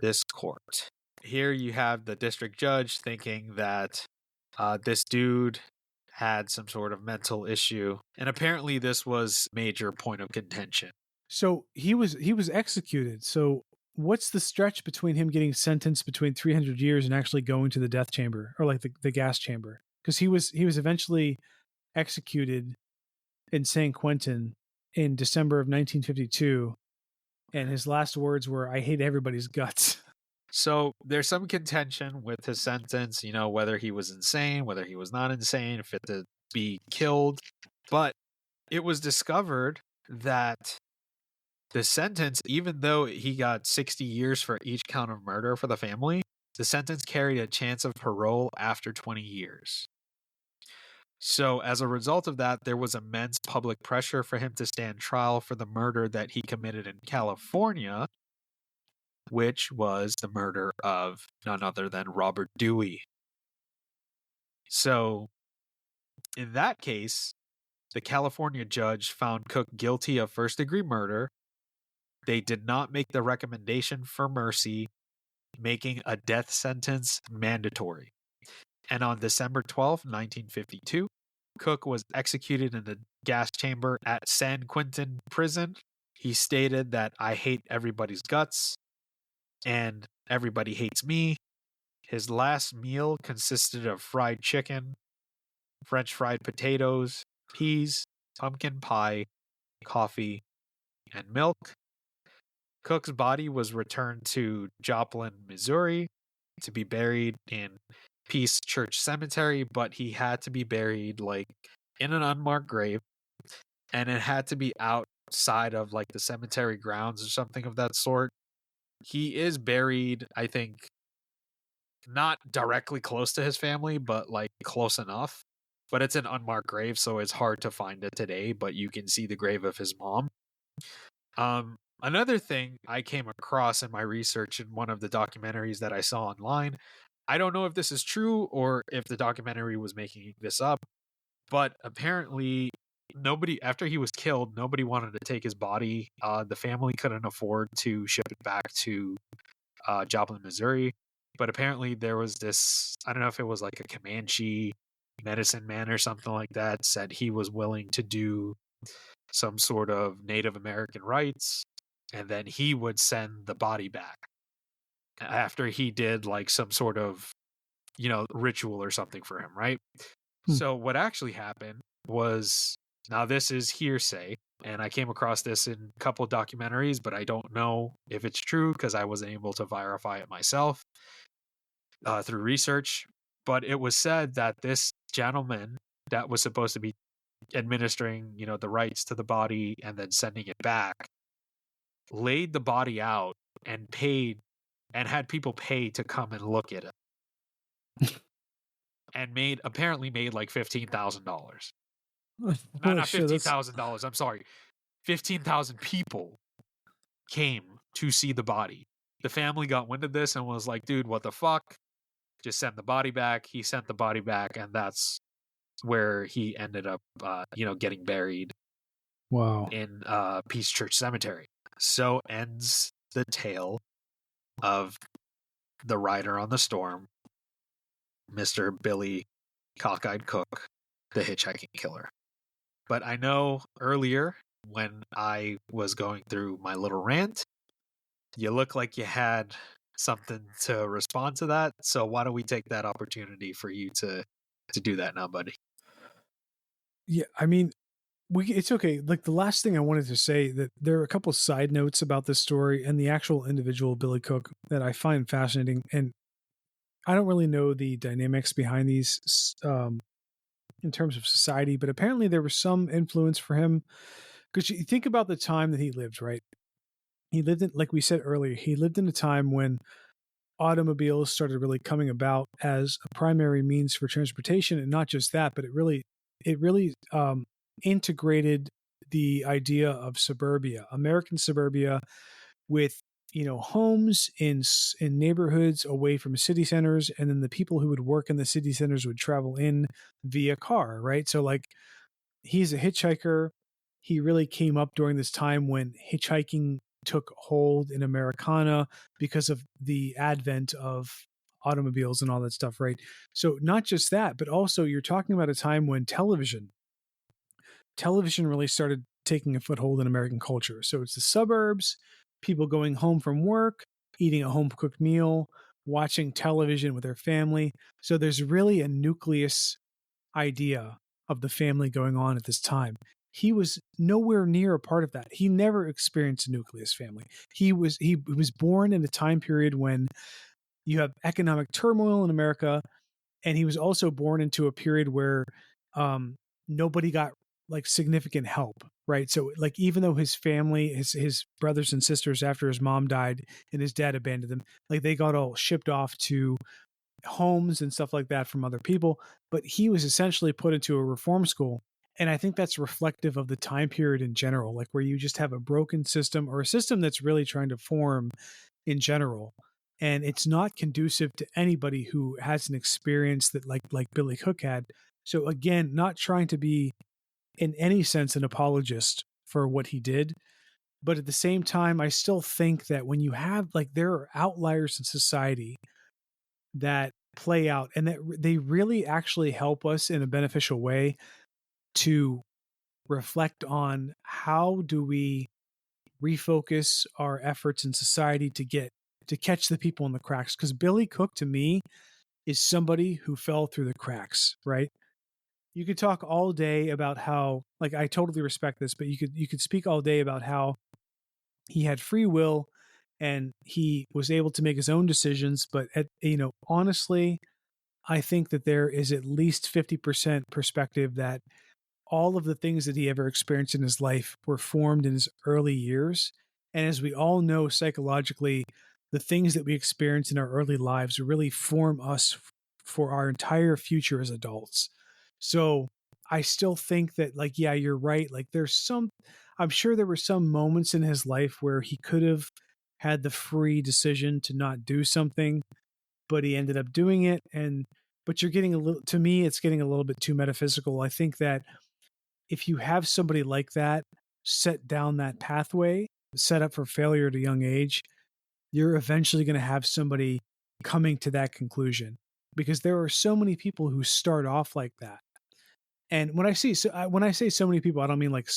this court." Here you have the district judge thinking that this dude had some sort of mental issue, and apparently this was major point of contention. So he was executed. So what's the stretch between him getting sentenced between 300 years and actually going to the death chamber or like the gas chamber? Because he was eventually executed in San Quentin in December of 1952, and his last words were, "I hate everybody's guts." So there's some contention with his sentence, whether he was insane, whether he was not insane, fit to be killed. But it was discovered that the sentence, even though he got 60 years for each count of murder for the family, the sentence carried a chance of parole after 20 years. So as a result of that, there was immense public pressure for him to stand trial for the murder that he committed in California, which was the murder of none other than Robert Dewey. So in that case, the California judge found Cook guilty of first-degree murder. They did not make the recommendation for mercy, making a death sentence mandatory. And on December 12th, 1952, Cook was executed in the gas chamber at San Quentin prison. He stated that I hate everybody's guts and everybody hates me. His last meal consisted of fried chicken, French fried potatoes, peas, pumpkin pie, coffee, and milk. Cook's body was returned to Joplin, Missouri to be buried in Peace Church Cemetery, but he had to be buried like in an unmarked grave, and it had to be outside of like the cemetery grounds or something of that sort. He is buried, I think, not directly close to his family, but like close enough. But it's an unmarked grave, so it's hard to find it today, but you can see the grave of his mom. Another thing I came across in my research in one of the documentaries that I saw online, I don't know if this is true or if the documentary was making this up, but apparently nobody, after he was killed, nobody wanted to take his body. The family couldn't afford to ship it back to Joplin, Missouri. But apparently there was this, I don't know if it was like a Comanche medicine man or something like that, said he was willing to do some sort of Native American rites, and then he would send the body back after he did like some sort of, ritual or something for him, right? So what actually happened was, now this is hearsay, and I came across this in a couple of documentaries, but I don't know if it's true because I wasn't able to verify it myself through research. But it was said that this gentleman that was supposed to be administering, the rites to the body and then sending it back, laid the body out and paid and had people pay to come and look at it. And apparently made like $15,000. Not $15,000. I'm sorry. 15,000 people came to see the body. The family got wind of this and was like, dude, what the fuck? Just send the body back. He sent the body back, and that's where he ended up, getting buried. Wow. In Peace Church Cemetery. So ends the tale of the rider on the storm, Mr. Billy Cockeyed Cook, the hitchhiking killer. But I know earlier when I was going through my little rant, you look like you had something to respond to that. So why don't we take that opportunity for you to do that now, buddy? Yeah, I mean, it's okay. Like the last thing I wanted to say, that there are a couple side notes about this story and the actual individual Billy Cook that I find fascinating. And I don't really know the dynamics behind these in terms of society, but apparently there was some influence for him. Because you think about the time that he lived, right? He lived in, like we said earlier, he lived in a time when automobiles started really coming about as a primary means for transportation. And not just that, but it really integrated the idea of suburbia, American suburbia, with homes in neighborhoods away from city centers, and then the people who would work in the city centers would travel in via car, right? So like, he's a hitchhiker. He really came up during this time when hitchhiking took hold in Americana because of the advent of automobiles and all that stuff, right? So not just that, but also you're talking about a time when television really started taking a foothold in American culture. So it's the suburbs, people going home from work, eating a home cooked meal, watching television with their family. So there's really a nucleus idea of the family going on at this time. He was nowhere near a part of that. He never experienced a nucleus family. He was born in a time period when you have economic turmoil in America, and he was also born into a period where nobody got like significant help, right? So like, even though his family, his brothers and sisters, after his mom died and his dad abandoned them, like they got all shipped off to homes and stuff like that from other people, but he was essentially put into a reform school. And I think that's reflective of the time period in general, like where you just have a broken system, or a system that's really trying to form in general. And it's not conducive to anybody who has an experience that like Billy Cook had. So again, not trying to be in any sense an apologist for what he did, But at the same time, I still think that when you have, like, there are outliers in society that play out and that they really actually help us in a beneficial way to reflect on how do we refocus our efforts in society to catch the people in the cracks. Because Billy Cook, to me, is somebody who fell through the cracks, right? You could talk all day about how, like, I totally respect this, but you could speak all day about how he had free will and he was able to make his own decisions. But honestly, I think that there is at least 50% perspective that all of the things that he ever experienced in his life were formed in his early years. And as we all know, psychologically, the things that we experience in our early lives really form us for our entire future as adults. So I still think that, like, yeah, you're right. Like, I'm sure there were some moments in his life where he could have had the free decision to not do something, but he ended up doing it. But you're getting to me, it's getting a little bit too metaphysical. I think that if you have somebody like that set down that pathway, set up for failure at a young age, you're eventually going to have somebody coming to that conclusion, because there are so many people who start off like that. And when I say so many people, I don't mean like,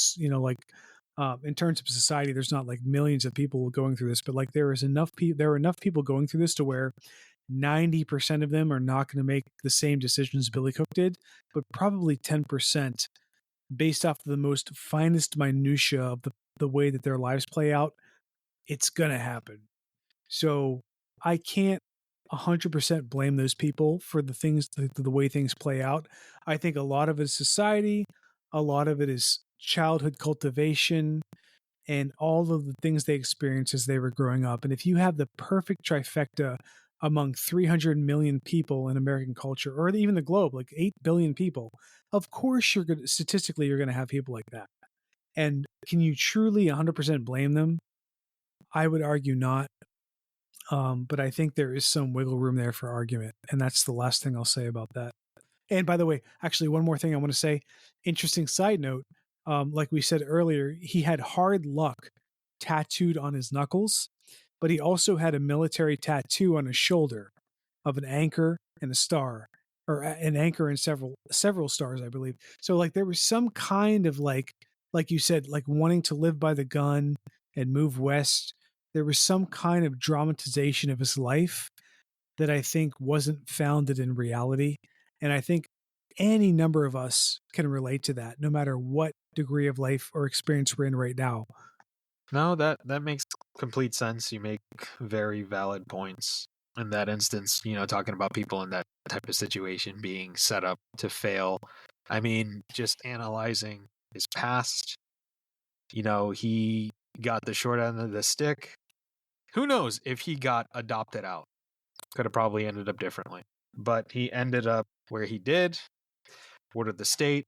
in terms of society, there's not like millions of people going through this, but like there are enough people going through this to where 90% of them are not going to make the same decisions Billy Cook did, but probably 10%, based off of the most finest minutia of the way that their lives play out, it's going to happen. So I can't 100% blame those people for the way things play out. I think a lot of it is society, a lot of it is childhood cultivation, and all of the things they experienced as they were growing up. And if you have the perfect trifecta among 300 million people in American culture, or even the globe, like 8 billion people, of course statistically, you're going to have people like that. And can you truly 100% blame them? I would argue not. But I think there is some wiggle room there for argument. And that's the last thing I'll say about that. And by the way, actually, one more thing I want to say. Interesting side note. Like we said earlier, he had hard luck tattooed on his knuckles, but he also had a military tattoo on his shoulder of an anchor and a star, or an anchor and several stars, I believe. So like there was some kind of like you said, like wanting to live by the gun and move west. There was some kind of dramatization of his life that I think wasn't founded in reality. And I think any number of us can relate to that, no matter what degree of life or experience we're in right now. No, that makes complete sense. You make very valid points in that instance, talking about people in that type of situation being set up to fail. I mean, just analyzing his past, he got the short end of the stick. Who knows if he got adopted out? Could have probably ended up differently. But he ended up where he did, ordered the state,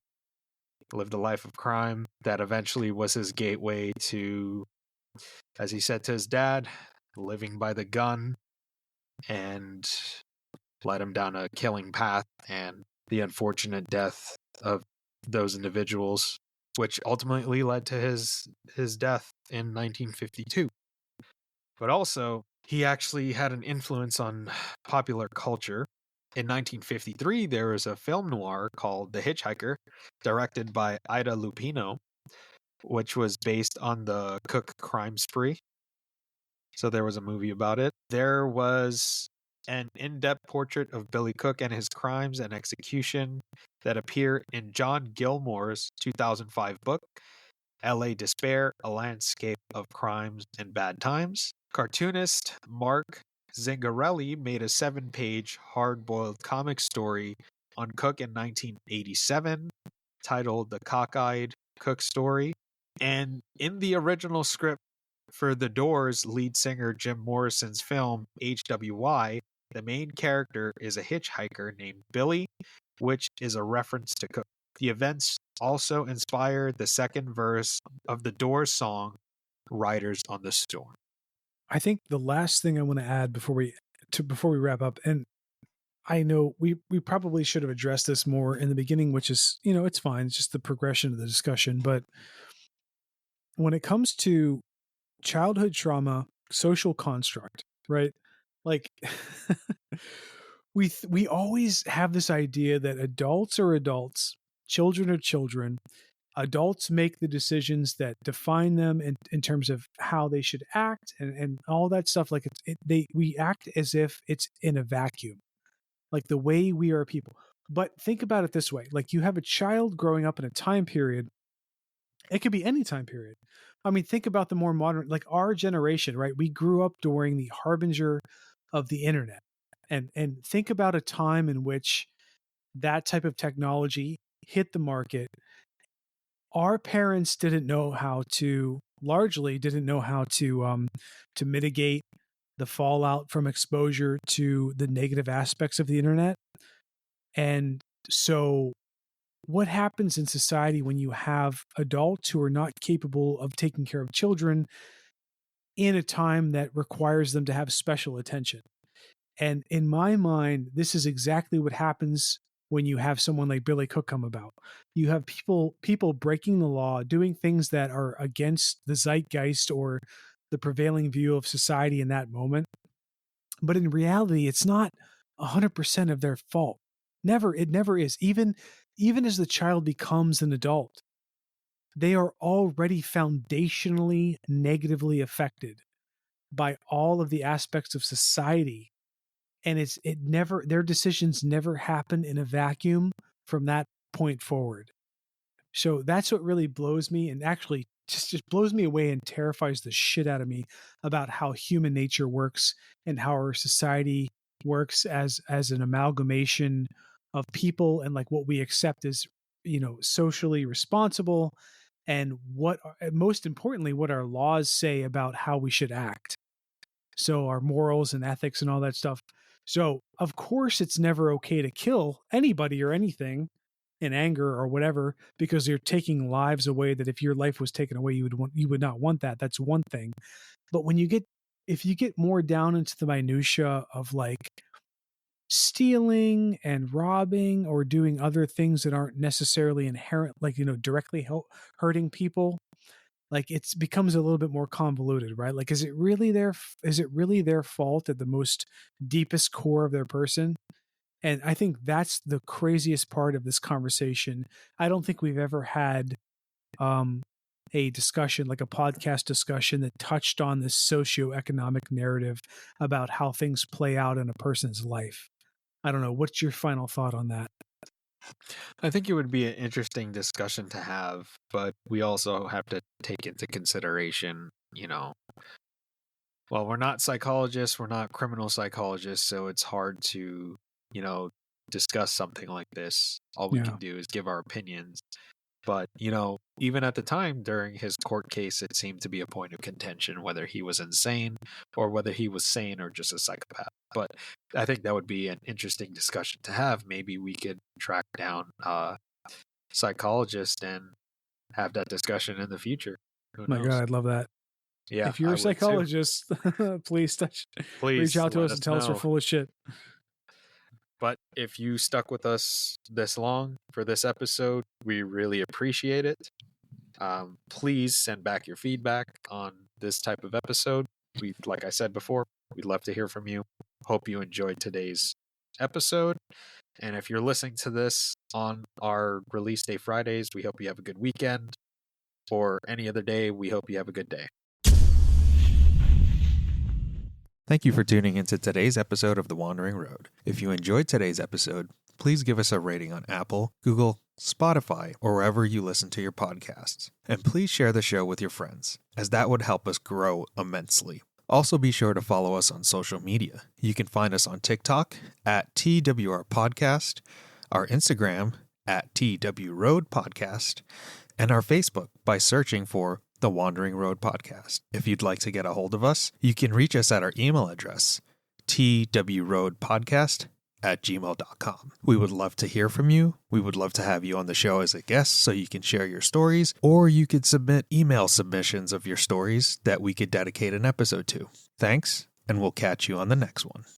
lived a life of crime that eventually was his gateway to, as he said to his dad, living by the gun, and led him down a killing path and the unfortunate death of those individuals, which ultimately led to his death in 1952. But also, he actually had an influence on popular culture. In 1953, there was a film noir called The Hitchhiker, directed by Ida Lupino, which was based on the Cook crime spree. So there was a movie about it. There was an in-depth portrait of Billy Cook and his crimes and execution that appear in John Gilmore's 2005 book, L.A. Despair, A Landscape of Crimes and Bad Times. Cartoonist Mark Zingarelli made a 7-page hard-boiled comic story on Cook in 1987 titled The Cockeyed Cook Story. And in the original script for The Doors lead singer Jim Morrison's film HWY, the main character is a hitchhiker named Billy, which is a reference to Cook. The events also inspired the second verse of the Doors song Riders on the Storm. I think the last thing I want to add before we wrap up, and I know we probably should have addressed this more in the beginning, which is, it's fine. It's just the progression of the discussion. But when it comes to childhood trauma, social construct, right? Like we always have this idea that adults are adults, children are children. Adults make the decisions that define them in terms of how they should act and all that stuff. Like we act as if it's in a vacuum, like the way we are people. But think about it this way: like you have a child growing up in a time period. It could be any time period. I mean, think about the more modern, like our generation, right? We grew up during the harbinger of the internet, and think about a time in which that type of technology hit the market. Our parents largely didn't know how to mitigate the fallout from exposure to the negative aspects of the internet. And so what happens in society when you have adults who are not capable of taking care of children in a time that requires them to have special attention? And in my mind, this is exactly what happens when you have someone like Billy Cook come about. You have people breaking the law, doing things that are against the zeitgeist or the prevailing view of society in that moment. But in reality, it's not 100% of their fault. It never is. Even as the child becomes an adult, they are already foundationally negatively affected by all of the aspects of society, and their decisions never happen in a vacuum from that point forward. So that's what really blows me, and actually just blows me away and terrifies the shit out of me about how human nature works and how our society works as an amalgamation of people, and like what we accept as, socially responsible, and what, most importantly, what our laws say about how we should act. So our morals and ethics and all that stuff. So of course it's never okay to kill anybody or anything in anger or whatever, because you're taking lives away that if your life was taken away, you would not want that. That's one thing. But if you get more down into the minutia of like stealing and robbing or doing other things that aren't necessarily inherent, like, directly hurting people, like it becomes a little bit more convoluted, right? Like, is it really their fault at the most deepest core of their person? And I think that's the craziest part of this conversation. I don't think we've ever had a discussion, like a podcast discussion, that touched on this socioeconomic narrative about how things play out in a person's life. I don't know. What's your final thought on that? I think it would be an interesting discussion to have, but we also have to take into consideration, well, we're not psychologists, we're not criminal psychologists, so it's hard to, discuss something like this. All we can do is give our opinions. But, even at the time during his court case, it seemed to be a point of contention whether he was insane or whether he was sane or just a psychopath. But I think that would be an interesting discussion to have. Maybe we could track down a psychologist and have that discussion in the future. Who knows? My God, I'd love that. Yeah, if you're a psychologist, please reach out to us and tell us we're full of shit. But if you stuck with us this long for this episode, we really appreciate it. Please send back your feedback on this type of episode. Like I said before, we'd love to hear from you. Hope you enjoyed today's episode. And if you're listening to this on our release day Fridays, we hope you have a good weekend. Or any other day, we hope you have a good day. Thank you for tuning into today's episode of The Wandering Road. If you enjoyed today's episode, please give us a rating on Apple, Google, Spotify, or wherever you listen to your podcasts. And please share the show with your friends, as that would help us grow immensely. Also be sure to follow us on social media. You can find us on TikTok at twrpodcast, our Instagram at twroadpodcast, and our Facebook by searching for The Wandering Road Podcast. If you'd like to get a hold of us, you can reach us at our email address, twroadpodcast@gmail.com. We would love to hear from you. We would love to have you on the show as a guest so you can share your stories, or you could submit email submissions of your stories that we could dedicate an episode to. Thanks, and we'll catch you on the next one.